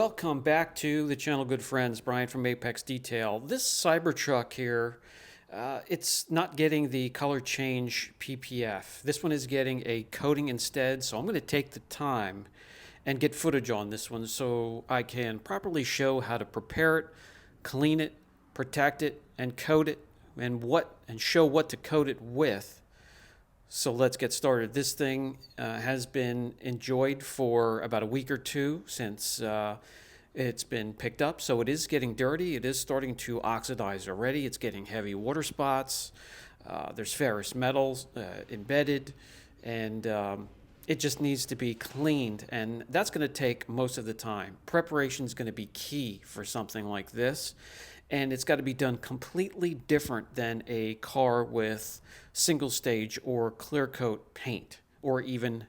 Welcome back to the channel, good friends. Brian from Apex Detail. This Cybertruck here, it's not getting the color change PPF. This one is getting a coating instead, so I'm going to take the time and get footage on this one so I can properly show how to prepare it, clean it, protect it, and coat it, and show what to coat it with. So let's get started. This thing has been enjoyed for about a week or two since it's been picked up. So it is getting dirty. It is starting to oxidize already. It's getting heavy water spots. There's ferrous metals embedded, and it just needs to be cleaned. And that's going to take most of the time. Preparation is going to be key for something like this. And it's got to be done completely different than a car with single stage or clear coat paint, or even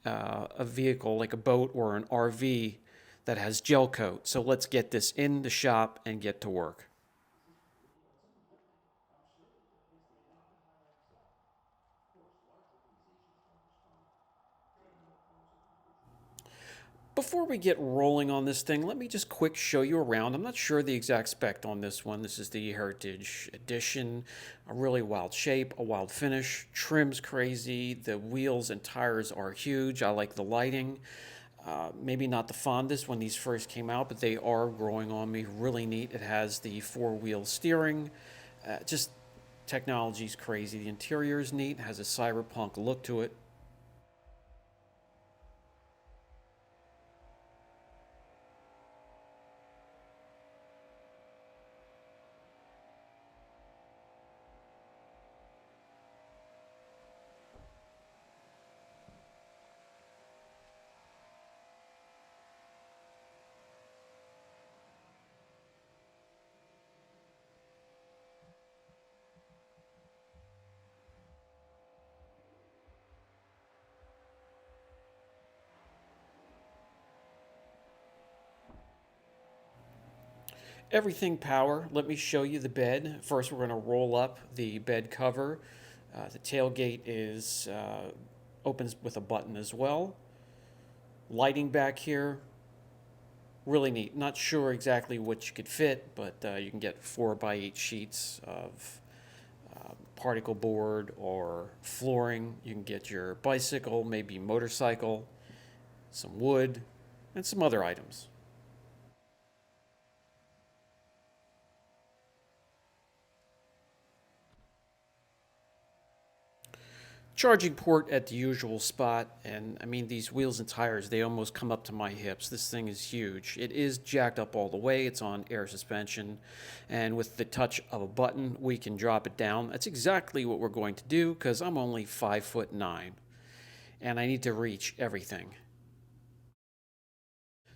a vehicle like a boat or an RV that has gel coat. So let's get this in the shop and get to work. Before we get rolling on this thing, let me just quick show you around. I'm not sure the exact spec on this one. This is the Heritage Edition. A really wild shape, a wild finish. Trim's crazy. The wheels and tires are huge. I like the lighting. Maybe not the fondest when these first came out, but they are growing on me. Really neat. It has the four-wheel steering. Just technology's crazy. The interior is neat. It has a cyberpunk look to it. Everything power. Let me show you the bed. First, we're going to roll up the bed cover. The tailgate is opens with a button as well. Lighting back here, really neat. Not sure exactly what you could fit, but you can get 4x8 sheets of particle board or flooring. You can get your bicycle, maybe motorcycle, some wood, and some other items. Charging port at the usual spot, and I mean, these wheels and tires, they almost come up to my hips. This thing is huge. It is jacked up all the way. It's on air suspension, and with the touch of a button we can drop it down. That's exactly what we're going to do, because I'm only 5'9", and I need to reach everything.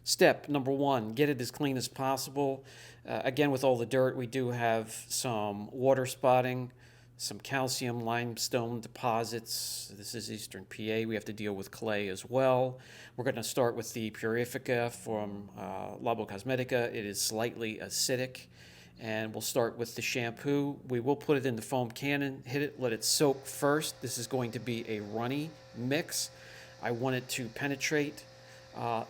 Step number one, get it as clean as possible. Again, with all the dirt, we do have some water spotting, some calcium limestone deposits. This is Eastern PA. We have to deal with clay as well. We're going to start with the Purifica from Labo Cosmetica. It is slightly acidic. And we'll start with the shampoo. We will put it in the foam cannon, hit it, let it soak first. This is going to be a runny mix. I want it to penetrate.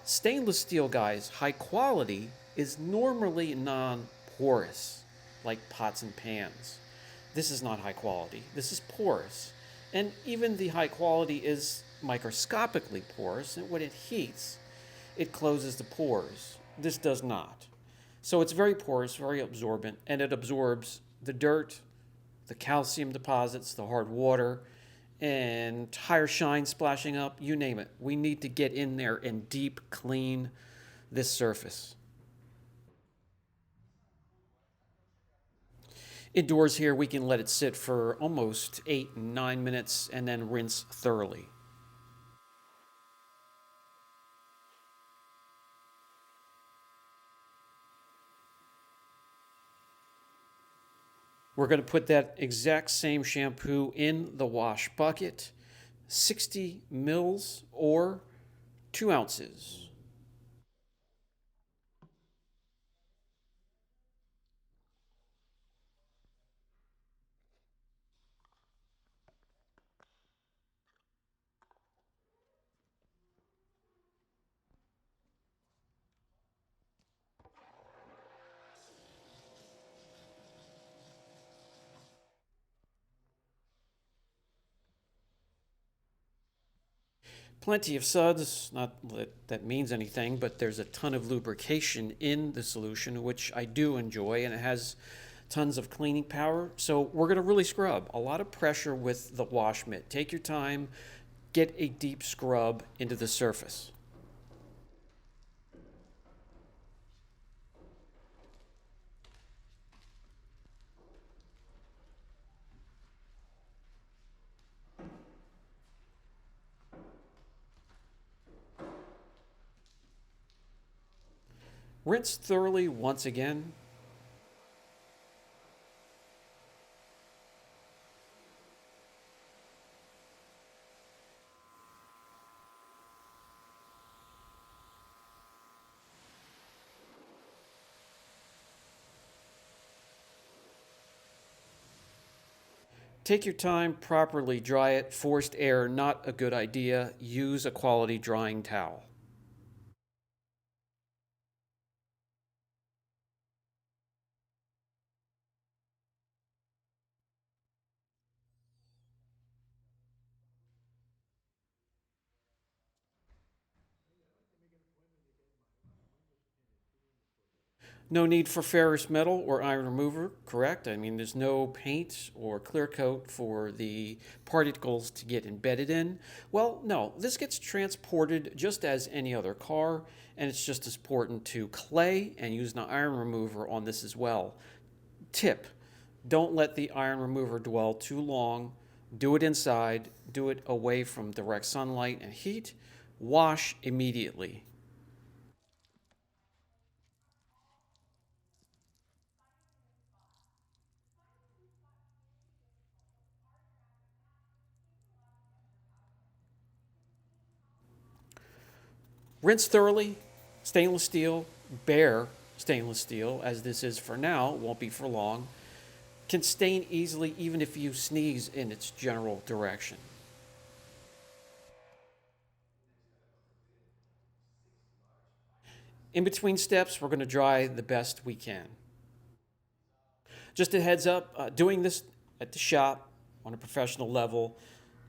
Stainless steel, guys, high quality, is normally non-porous, like pots and pans. This is not high quality. This is porous. And even the high quality is microscopically porous, and when it heats, it closes the pores. This does not. So it's very porous, very absorbent, and it absorbs the dirt, the calcium deposits, the hard water, and tire shine splashing up, you name it. We need to get in there and deep clean this surface. Indoors here, we can let it sit for almost 8-9 minutes and then rinse thoroughly. We're going to put that exact same shampoo in the wash bucket, 60 mils or 2 ounces. Plenty of suds, not that that means anything, but there's a ton of lubrication in the solution, which I do enjoy, and it has tons of cleaning power. So we're going to really scrub. A lot of pressure with the wash mitt. Take your time, get a deep scrub into the surface. Rinse thoroughly once again. Take your time, properly dry it. Forced air, not a good idea. Use a quality drying towel. No need for ferrous metal or iron remover, correct? I mean, there's no paint or clear coat for the particles to get embedded in. Well, no, this gets transported just as any other car, and it's just as important to clay and use an iron remover on this as well. Tip: don't let the iron remover dwell too long. Do it inside, do it away from direct sunlight and heat. Wash immediately. Rinse thoroughly. Stainless steel, bare stainless steel, as this is for now, won't be for long, can stain easily even if you sneeze in its general direction. In between steps, we're going to dry the best we can. Just a heads up, doing this at the shop on a professional level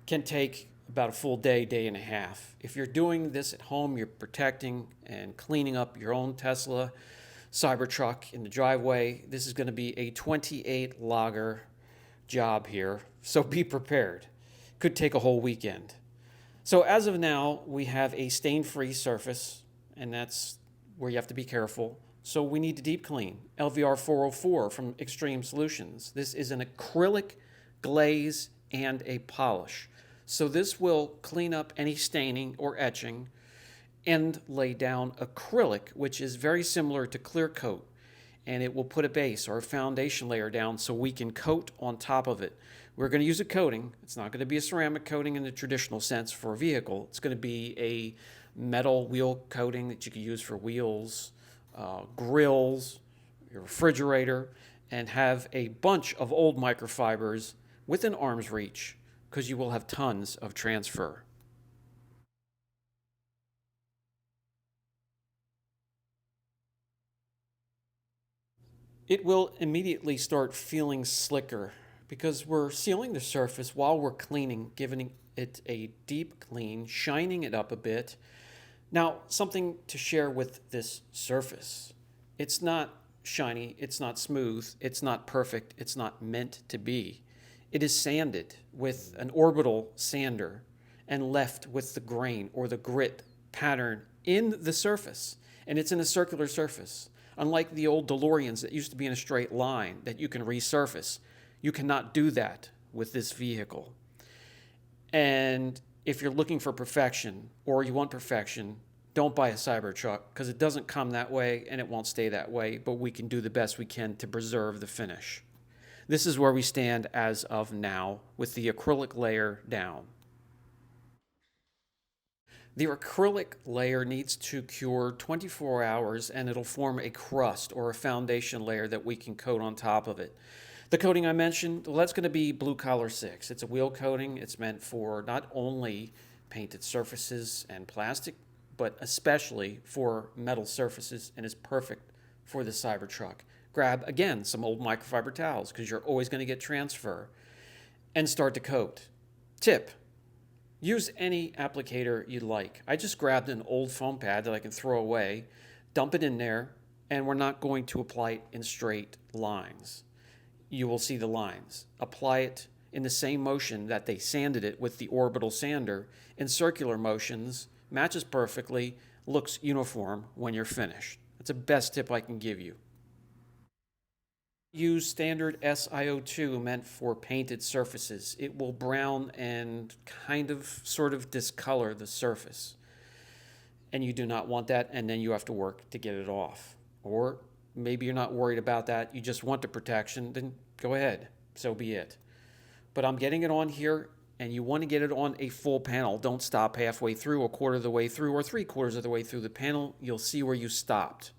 can take about a full day, day and a half. If you're doing this at home, you're protecting and cleaning up your own Tesla Cybertruck in the driveway. This is going to be a 28 logger job here, so be prepared. Could take a whole weekend. So as of now, we have a stain-free surface, and that's where you have to be careful. So we need to deep clean. LVR 404 from Extreme Solutions. This is an acrylic glaze and a polish. So this will clean up any staining or etching and lay down acrylic, which is very similar to clear coat. And it will put a base or a foundation layer down so we can coat on top of it. We're going to use a coating. It's not going to be a ceramic coating in the traditional sense for a vehicle. It's going to be a metal wheel coating that you can use for wheels, grills, your refrigerator, and have a bunch of old microfibers within arm's reach because you will have tons of transfer. It will immediately start feeling slicker because we're sealing the surface while we're cleaning, giving it a deep clean, shining it up a bit. Now, something to share with this surface. It's not shiny, it's not smooth, it's not perfect, it's not meant to be. It is sanded with an orbital sander and left with the grain or the grit pattern in the surface. And it's in a circular surface. Unlike the old DeLoreans that used to be in a straight line that you can resurface, you cannot do that with this vehicle. And if you're looking for perfection or you want perfection, don't buy a Cybertruck because it doesn't come that way and it won't stay that way, but we can do the best we can to preserve the finish. This is where we stand as of now with the acrylic layer down. The acrylic layer needs to cure 24 hours and it'll form a crust or a foundation layer that we can coat on top of it. The coating I mentioned, well, that's going to be Blue Collar 6. It's a wheel coating. It's meant for not only painted surfaces and plastic, but especially for metal surfaces and is perfect for the Cybertruck. Grab, again, some old microfiber towels because you're always going to get transfer and start to coat. Tip: Use any applicator you like. I just grabbed an old foam pad that I can throw away, dump it in there, and we're not going to apply it in straight lines. You will see the lines. Apply it in the same motion that they sanded it with the orbital sander in circular motions, matches perfectly, looks uniform when you're finished. That's the best tip I can give you. Use standard SiO2 meant for painted surfaces. It will brown and sort of discolor the surface. And you do not want that, and then you have to work to get it off. Or maybe you're not worried about that, you just want the protection, then go ahead, so be it. But I'm getting it on here, and you want to get it on a full panel. Don't stop halfway through, a quarter of the way through, or 3/4 of the way through the panel. You'll see where you stopped.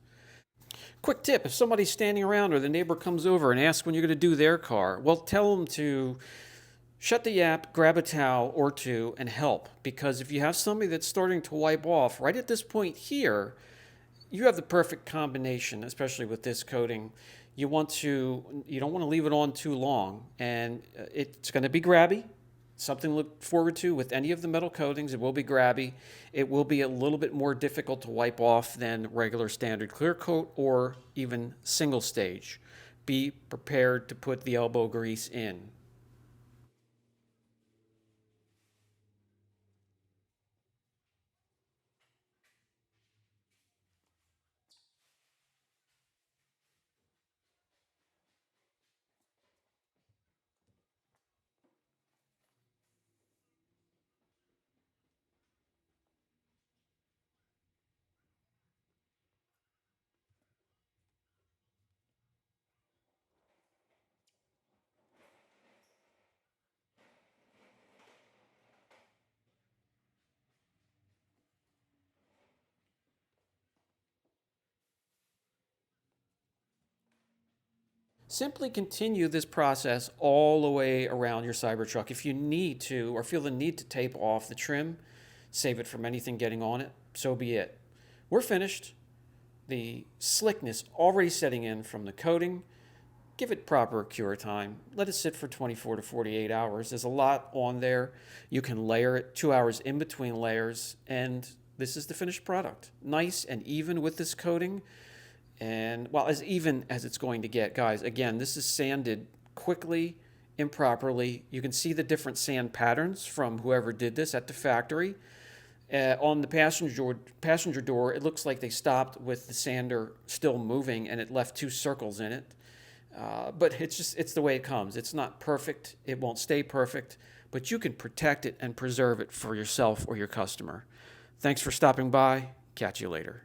Quick tip, if somebody's standing around or the neighbor comes over and asks when you're going to do their car, well, tell them to shut the app, grab a towel or two, and help. Because if you have somebody that's starting to wipe off right at this point here, you have the perfect combination, especially with this coating. You don't want to leave it on too long, and it's going to be grabby. Something to look forward to with any of the metal coatings. It will be grabby. It will be a little bit more difficult to wipe off than regular standard clear coat or even single stage. Be prepared to put the elbow grease in. Simply continue this process all the way around your Cybertruck. If you need to or feel the need to tape off the trim, save it from anything getting on it, so be it. We're finished. The slickness already setting in from the coating. Give it proper cure time. Let it sit for 24 to 48 hours. There's a lot on there. You can layer it 2 hours in between layers, and this is the finished product. Nice and even with this coating. And well, as even as it's going to get, guys. Again, this is sanded quickly, improperly. You can see the different sand patterns from whoever did this at the factory. On the passenger door, it looks like they stopped with the sander still moving, and it left 2 circles in it. But it's the way it comes. It's not perfect. It won't stay perfect, but you can protect it and preserve it for yourself or your customer. Thanks for stopping by. Catch you later.